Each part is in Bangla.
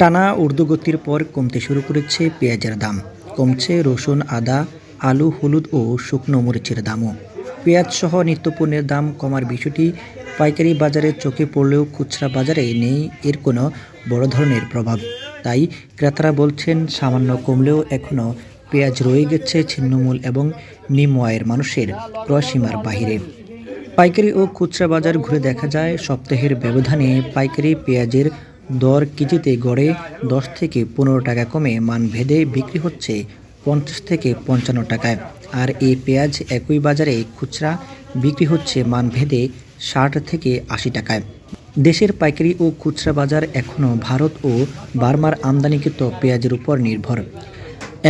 টানা ঊর্ধ্বগতির পর কমতে শুরু করেছে পেঁয়াজের দাম। কমছে রসুন, আদা, আলু, হলুদ ও শুকনো মরিচের দামও। পেঁয়াজ সহ নিত্যপণ্যের দাম কমার বিষয়টি পাইকারি বাজারে চোখে পড়লেও খুচরা বাজারে নেই এর কোনো বড় ধরনের প্রভাব। তাই ক্রেতারা বলছেন, সামান্য কমলেও এখনও পেঁয়াজ রয়ে গেছে ছিন্নমূল এবং নিম্ন আয়ের মানুষের ক্রয়সীমার বাহিরে। পাইকারি ও খুচরা বাজার ঘুরে দেখা যায়, সপ্তাহের ব্যবধানে পাইকারি পেঁয়াজের দর কেজিতে গড়ে 10 থেকে 15 টাকা কমে মানভেদে বিক্রি হচ্ছে 50 থেকে 55 টাকায়। আর এই পেঁয়াজ একই বাজারে খুচরা বিক্রি হচ্ছে মানভেদে 60 থেকে 80 টাকায়। দেশের পাইকারি ও খুচরা বাজার এখনও ভারত ও বার্মার আমদানিকৃত পেঁয়াজের উপর নির্ভর।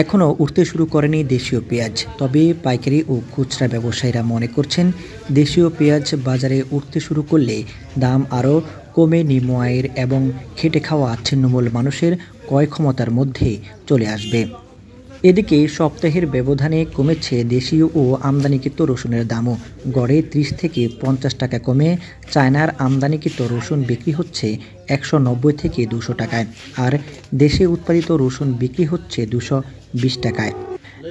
এখনও উঠতে শুরু করেনি দেশীয় পেঁয়াজ। তবে পাইকারি ও খুচরা ব্যবসায়ীরা মনে করছেন, দেশীয় পেঁয়াজ বাজারে উঠতে শুরু করলে দাম আরও কমে নিম্ন আয়ের এবং খেটে খাওয়া ছিন্নমূল মানুষের ক্রয় ক্ষমতার মধ্যে চলে আসবে। এদিকে সপ্তাহের ব্যবধানে কমেছে দেশীয় ও আমদানিকৃত রসুনের দামও। গড়ে 30 থেকে 50 টাকা কমে চায়নার আমদানিকৃত রসুন বিক্রি হচ্ছে 190 থেকে 200 টাকায়। আর দেশে উৎপাদিত রসুন বিক্রি হচ্ছে 220 টাকায়।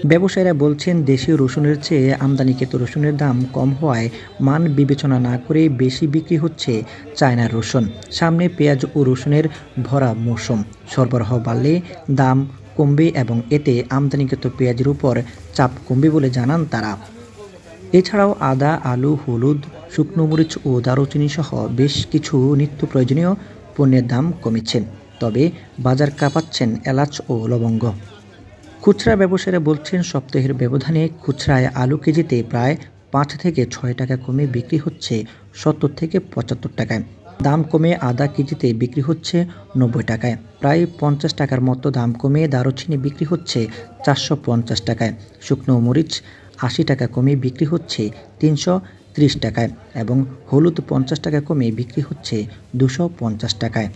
ব্যবসায়ীরা বলছেন, দেশীয় রসুনের চেয়ে আমদানিকৃত রসুনের দাম কম হওয়ায় মান বিবেচনা না করে বেশি বিক্রি হচ্ছে চায়নার রসুন। সামনে পেঁয়াজ ও রসুনের ভরা মৌসুম। সরবরাহ বাড়লে দাম কমবে এবং এতে আমদানিকৃত পেঁয়াজের উপর চাপ কমবে বলে জানান তারা। এছাড়াও আদা, আলু, হলুদ, শুকনো মরিচ ও দারুচিনি সহ বেশ কিছু নিত্য প্রয়োজনীয় পণ্যের দাম কমেছে। তবে বাজার কাঁপাচ্ছেন এলাচ ও লবঙ্গ। খুচরা ব্যবসায়ীরা বলছেন, সপ্তাহের ব্যবধানে খুচরায় আলু কেজিতে প্রায় 5 থেকে 6 টাকা কমে বিক্রি হচ্ছে 70 থেকে 75 টাকায়। দাম কমে আদা কেজিতে বিক্রি হচ্ছে 90 টাকায়। প্রায় 50 টাকার মতো দাম কমে দারুচিনি বিক্রি হচ্ছে 450 টাকায়। শুকনো মরিচ 80 টাকা কমে বিক্রি হচ্ছে 330 টাকায় এবং হলুদ 50 টাকা কমে বিক্রি হচ্ছে 250 টাকায়।